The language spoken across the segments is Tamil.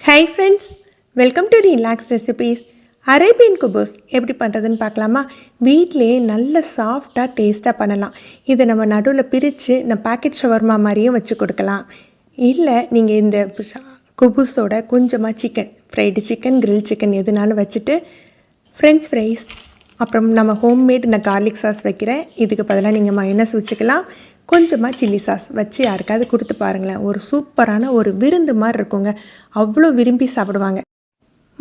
High friends, welcome to relax recipes. Arabian குபூஸ் எப்படி பண்ணுறதுன்னு பார்க்கலாமா? வீட்டிலே நல்ல சாஃப்டாக டேஸ்ட்டாக பண்ணலாம். இதை நம்ம நடுவில் பிரித்து நான் பேக்கெட் ஷவர்மா மாதிரியும் வச்சு கொடுக்கலாம். இல்லை நீங்கள் இந்த குபூஸோட கொஞ்சமாக chicken, fried chicken, grill chicken எதுனாலும் வச்சுட்டு ஃப்ரெஞ்ச் ஃப்ரைஸ், அப்புறம் நம்ம ஹோம்மேட் நான் கார்லிக் சாஸ் வைக்கிறேன். இதுக்கு பதிலாக நீங்கள் மயோனஸ் வச்சுக்கலாம். கொஞ்சமாக சில்லி சாஸ் வச்சு யாருக்காவது கொடுத்து பாருங்களேன். ஒரு சூப்பரான ஒரு விருந்து மாதிரி இருக்குங்க. அவ்வளோ விரும்பி சாப்பிடுவாங்க.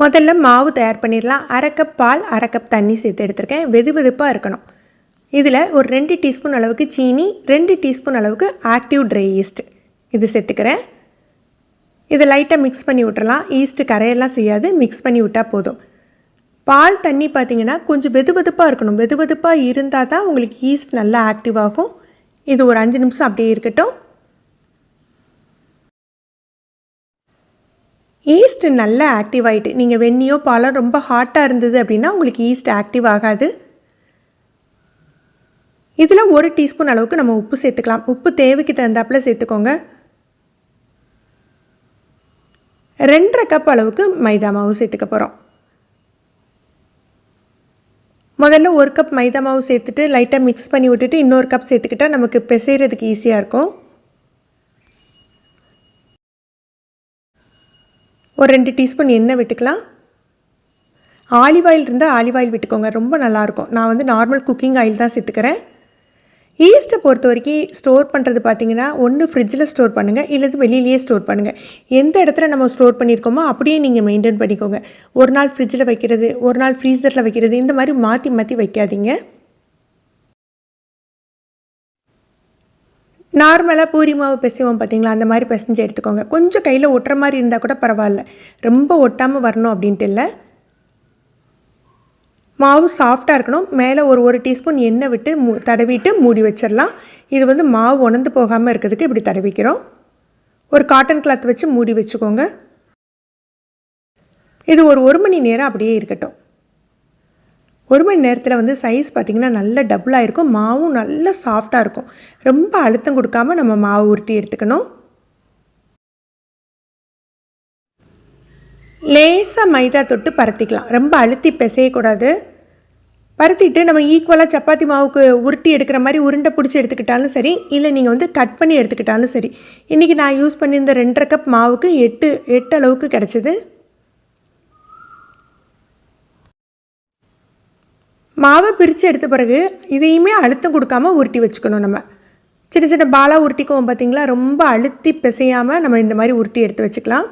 முதல்ல மாவு தயார் பண்ணிடலாம். அரை கப் பால், அரை கப் தண்ணி சேர்த்து எடுத்துருக்கேன். வெது வெதுப்பாக இருக்கணும். இதில் ஒரு 2 டீஸ்பூன் அளவுக்கு சீனி, 2 டீஸ்பூன் அளவுக்கு ஆக்டிவ் ட்ரை ஈஸ்ட் இது சேர்த்துக்கிறேன். இதை லைட்டாக மிக்ஸ் பண்ணி விட்டுறலாம். ஈஸ்ட்டு கரையெல்லாம் செய்யாது, மிக்ஸ் பண்ணி விட்டால் போதும். பால் தண்ணி பார்த்திங்கன்னா கொஞ்சம் வெது வெதுப்பாக இருக்கணும். வெது வெதுப்பாக இருந்தால் தான் உங்களுக்கு ஈஸ்ட் நல்லா ஆக்டிவ் ஆகும். இது ஒரு 5 நிமிஷம் அப்படியே இருக்கட்டும். ஈஸ்ட் நல்லா ஆக்டிவ் ஆகிட்டு, நீங்கள் வெந்நியோ பாலோ ரொம்ப ஹாட்டாக இருந்தது அப்படின்னா உங்களுக்கு ஈஸ்ட் ஆக்டிவ் ஆகாது. இதில் 1 டீஸ்பூன் அளவுக்கு நம்ம உப்பு சேர்த்துக்கலாம். உப்பு தேவைக்கு தகுந்தாப்பில் சேர்த்துக்கோங்க. 2.5 கப் அளவுக்கு மைதா மாவு சேர்த்துக்க போகிறோம். முதல்ல 1 கப் மைதா மாவு சேர்த்துட்டு லைட்டாக மிக்ஸ் பண்ணி விட்டுட்டு இன்னொரு கப் சேர்த்துக்கிட்டால் நமக்கு பிசைகிறதுக்கு ஈஸியாக இருக்கும். ஒரு 2 டீஸ்பூன் எண்ணெய் விட்டுக்கலாம். ஆலிவ் ஆயில் இருந்தால் ஆலிவ் ஆயில் விட்டுக்கோங்க, ரொம்ப நல்லாயிருக்கும். நான் வந்து நார்மல் குக்கிங் ஆயில் தான் சேர்த்துக்கிறேன். ஈஸ்ட்டை பொறுத்த வரைக்கும் ஸ்டோர் பண்ணுறது பார்த்திங்கன்னா, ஒன்று ஃப்ரிட்ஜில் ஸ்டோர் பண்ணுங்கள், இல்லது வெளியிலேயே ஸ்டோர் பண்ணுங்கள். எந்த இடத்துல நம்ம ஸ்டோர் பண்ணியிருக்கோமோ அப்படியே நீங்கள் மெயின்டைன் பண்ணிக்கோங்க. ஒரு நாள் ஃப்ரிட்ஜில் வைக்கிறது, ஒரு நாள் ஃப்ரீசரில் வைக்கிறது, இந்த மாதிரி மாற்றி மாற்றி வைக்காதீங்க. நார்மலாக பூரி மாவு பிசைவோம் பார்த்திங்களா, அந்த மாதிரி பிசைஞ்சு எடுத்துக்கோங்க. கொஞ்சம் கையில் ஒட்டுற மாதிரி இருந்தால் கூட பரவாயில்ல, ரொம்ப ஒட்டாமல் வரணும் அப்படின்ட்டு இல்லை. மாவு சாஃப்டாக இருக்கணும். மேலே ஒரு டீஸ்பூன் எண்ணெய் விட்டு தடவிட்டு மூடி வச்சிடலாம். இது வந்து மாவு உணர்ந்து போகாமல் இருக்கிறதுக்கு இப்படி தடவிக்கிறோம். ஒரு காட்டன் கிளாத் வச்சு மூடி வச்சுக்கோங்க. இது ஒரு 1 மணி நேரம் அப்படியே இருக்கட்டும். 1 மணி நேரத்தில் வந்து சைஸ் பார்த்திங்கன்னா நல்ல டபுளாக இருக்கும். மாவும் நல்ல சாஃப்டாக இருக்கும். ரொம்ப அழுத்தம் கொடுக்காமல் நம்ம மாவு உருட்டி எடுத்துக்கணும். லேசாக மைதா தொட்டு பரத்திக்கலாம். ரொம்ப அழுத்தி பிசையக்கூடாது. பரத்திட்டு நம்ம ஈக்குவலாக சப்பாத்தி மாவுக்கு உருட்டி எடுக்கிற மாதிரி உருண்டை பிடிச்சி எடுத்துக்கிட்டாலும் சரி, இல்லை நீங்கள் வந்து கட் பண்ணி எடுத்துக்கிட்டாலும் சரி. இன்றைக்கி நான் யூஸ் பண்ணியிருந்த 2.5 கப் மாவுக்கு 8 அளவுக்கு கிடச்சிது. மாவை பிரித்து எடுத்த பிறகு இதையுமே அழுத்தம் கொடுக்காமல் உருட்டி வச்சுக்கணும். நம்ம சின்ன சின்ன பாலாக உருட்டிக்குவோம் பார்த்திங்களா, ரொம்ப அழுத்தி பிசையாமல் நம்ம இந்த மாதிரி உருட்டி எடுத்து வச்சுக்கலாம்.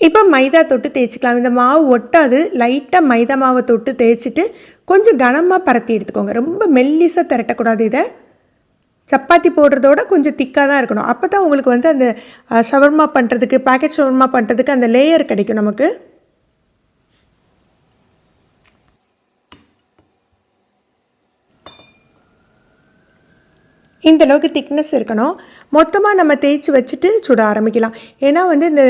இப்போ மைதா தொட்டு தேய்ச்சிக்கலாம். இந்த மாவு ஒட்டாது. லைட்டாக மைதா மாவை தொட்டு தேய்ச்சிட்டு கொஞ்சம் கனமாக பரத்தி எடுத்துக்கோங்க. ரொம்ப மெல்லிசாக திரட்டக்கூடாது. இதை சப்பாத்தி போடுறதோட கொஞ்சம் திக்காக தான் இருக்கணும். அப்போ தான் உங்களுக்கு வந்து அந்த ஷவர்மா பண்ணுறதுக்கு, பேக்கெட் ஷவர்மா பண்ணுறதுக்கு அந்த லேயர் கிடைக்கும் நமக்கு. இந்தளவுக்கு திக்னஸ் இருக்கணும். மொத்தமாக நம்ம தேய்ச்சி வச்சுட்டு சுட ஆரம்பிக்கலாம். ஏன்னா வந்து இந்த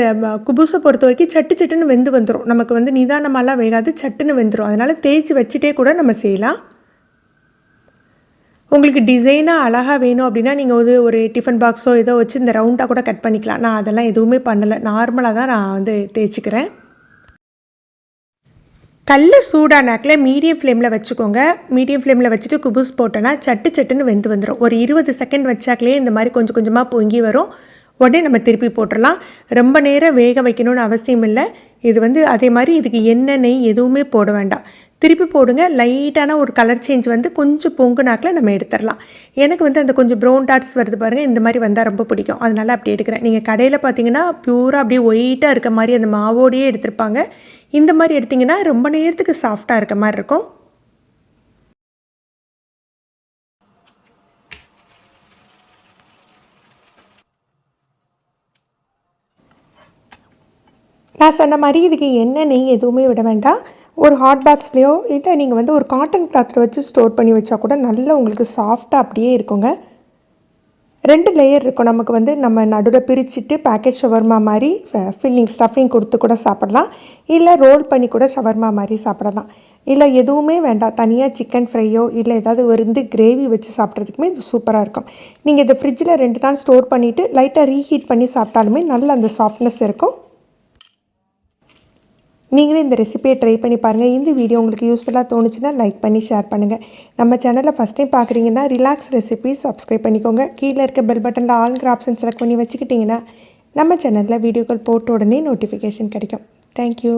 குபூஸை பொறுத்த வரைக்கும் சட்டுன்னு வெந்து வந்துடும். நமக்கு வந்து நிதானமாலாம் வேகாது, சட்டுன்னு வெந்துடும். அதனால் தேய்ச்சி வச்சுட்டே கூட நம்ம செய்யலாம். உங்களுக்கு டிசைனாக அழகாக வேணும் அப்படின்னா நீங்கள் ஒரு டிஃபன் பாக்ஸோ ஏதோ வச்சு இந்த ரவுண்டாக கூட கட் பண்ணிக்கலாம். நான் அதெல்லாம் எதுவுமே பண்ணலை. நார்மலாக தான் நான் வந்து தேய்ச்சிக்கிறேன். கல் சூடானாக்கில் மீடியம் ஃப்ளேமில் வச்சுக்கோங்க. மீடியம் ஃப்ளேமில் வச்சுட்டு குபூஸ் போட்டோன்னா சட்டுன்னு வெந்து வந்துடும். ஒரு 20 செகண்ட் வச்சாக்கலே இந்த மாதிரி கொஞ்சம் கொஞ்சமாக பொங்கி வரும். உடனே நம்ம திருப்பி போட்டுடலாம். ரொம்ப நேரம் வேக வைக்கணும்னு அவசியம் இல்லை. இது வந்து அதே மாதிரி இதுக்கு எண்ணெய், நெய் எதுவுமே போட வேண்டாம். திருப்பி போடுங்க. லைட்டான ஒரு கலர் சேஞ்ச் வந்து கொஞ்சம் பொங்குனாக்கில் நம்ம எடுத்துடலாம். எனக்கு வந்து அந்த கொஞ்சம் ப்ரௌன் டாட்ஸ் வருது பாருங்கள், இந்த மாதிரி வந்தால் ரொம்ப பிடிக்கும். அதனால் அப்படி எடுக்கிறேன். நீங்கள் கடையில் பார்த்தீங்கன்னா ப்யூராக அப்படியே ஒயிட்டாக இருக்க மாதிரி அந்த மாவோடையே எடுத்திருப்பாங்க. இந்த மாதிரி எடுத்திங்கன்னா ரொம்ப நேரத்துக்கு சாஃப்டாக இருக்க மாதிரி இருக்கும். நான் சொன்ன மாதிரி இதுக்கு எண்ணெய், நெய் எதுவுமே விட வேண்டாம். ஒரு ஹாட் பாக்ஸ்லேயோ இல்லை நீங்கள் வந்து ஒரு காட்டன் கிளாத்தில் வச்சு ஸ்டோர் பண்ணி வச்சா கூட நல்லா உங்களுக்கு சாஃப்டாக அப்படியே இருக்குங்க. 2 லேயர் இருக்கும். நமக்கு வந்து நம்ம நடுவில் பிரிச்சுட்டு பேக்கெட் ஷவர்மா மாதிரி ஸ்டஃபிங் கொடுத்து கூட சாப்பிடலாம். இல்லை ரோல் பண்ணி கூட ஷவர்மா மாதிரி சாப்பிடலாம். இல்லை எதுவுமே வேண்டாம், தனியாக சிக்கன் ஃப்ரையோ இல்லை ஏதாவது வந்து கிரேவி வச்சு சாப்பிட்றதுக்குமே இது சூப்பராக இருக்கும். நீங்கள் இதை ஃப்ரிட்ஜில் 2 நாள் ஸ்டோர் பண்ணிவிட்டு லைட்டாக ரீஹீட் பண்ணி சாப்பிட்டாலுமே நல்ல அந்த சாஃப்ட்னஸ் இருக்கும். நீங்களே இந்த ரெசிபியை ட்ரை பண்ணி பாருங்கள். இந்த வீடியோ உங்களுக்கு யூஸ்ஃபுல்லாக தோணுச்சுன்னா லைக் பண்ணி ஷேர் பண்ணுங்கள். நம்ம சேனலில் ஃபஸ்ட் டைம் பார்க்குறீங்கன்னா ரிலாக்ஸ் ரெசிபிஸ் சப்ஸ்கிரைப் பண்ணிக்கோங்க. கீழே இருக்க பெல் பட்டனில் ஆல்ங்கிற ஆப்ஷன் செலக்ட் பண்ணி வச்சுக்கிட்டிங்கன்னா நம்ம சேனலில் வீடியோக்கள் போட்ட உடனே நோட்டிஃபிகேஷன் கிடைக்கும். தேங்க்யூ.